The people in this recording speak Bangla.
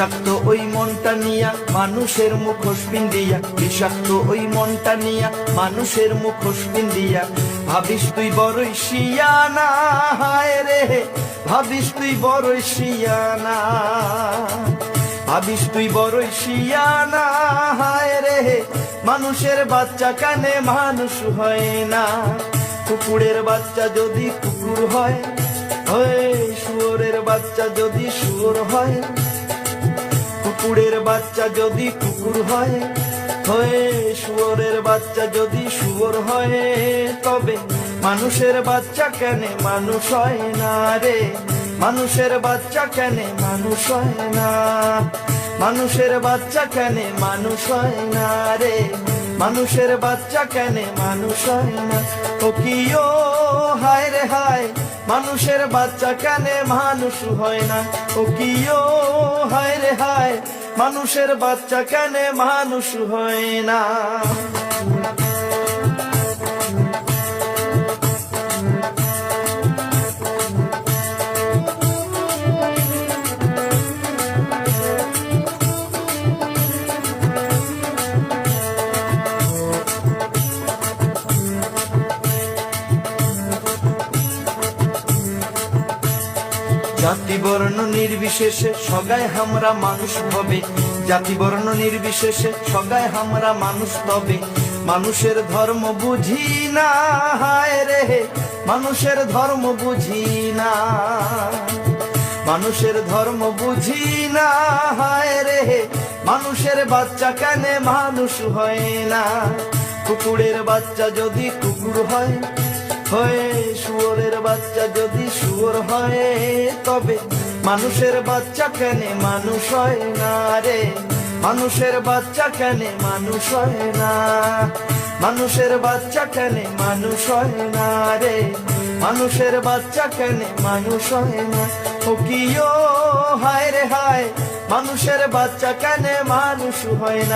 বিষাক্ত ওই মনটা নিয়া মানুষের মুখোশ পিন্দিয়া, বিষাক্ত ওই মনটা নিয়া মানুষের মুখোশ পিন্দিয়া, ভাবিস তুই বড়ই শিয়ানা, হায় রে ভাবিস তুই বড়ই শিয়ানা, ভাবিস তুই বড়ই শিয়ানা, হায় রে মানুষের বাচ্চা কানে মানুষ হয় না। কুকুরের বাচ্চা যদি কুকুর হয়, শুয়োরের বাচ্চা যদি শুয়োর হয়, কুকুরের বাচ্চা যদি কুকুর হয়, শুয়োরের বাচ্চা যদি শুয়োর হয়, তবে মানুষের বাচ্চা কেন মানুষ হয় না রে, মানুষের বাচ্চা কেন মানুষ হয় না, মানুষের বাচ্চা কেন মানুষ হয় না রে, মানুষের বাচ্চা কেন মানুষ হয় না। ও কি ও হায় রে হায়, মানুষের বাচ্চা কেন মানুষ হয় না। ও কি ও হায় রে হায়, মানুষের বাচ্চা কেন মানুষ হয় না। জাতি বর্ণ নির্বিশেষে সগায় আমরা মানুষ হবে, জাতি বর্ণ নির্বিশেষে সগায় আমরা মানুষ তবে, মানুষের ধর্ম বুঝি না, হায় রে মানুষের ধর্ম বুঝি না, মানুষের ধর্ম বুঝি না, হায় রে মানুষের বাচ্চা কেন মানুষ হয় না। কুকুরের বাচ্চা যদি কুকুর হয়, শুয়োরের বাচ্চা যদি শুয়োর হয়, তবে মানুষের বাচ্চা কেন মানুষ হয় না রে, মানুষের বাচ্চা কেন মানুষ হয় না, মানুষের বাচ্চা কেন মানুষ হয় না রে, মানুষের বাচ্চা কেন মানুষ হয় না। ও কি ও হায় রে হায়, মানুষের বাচ্চা কেন মানুষ হয় না।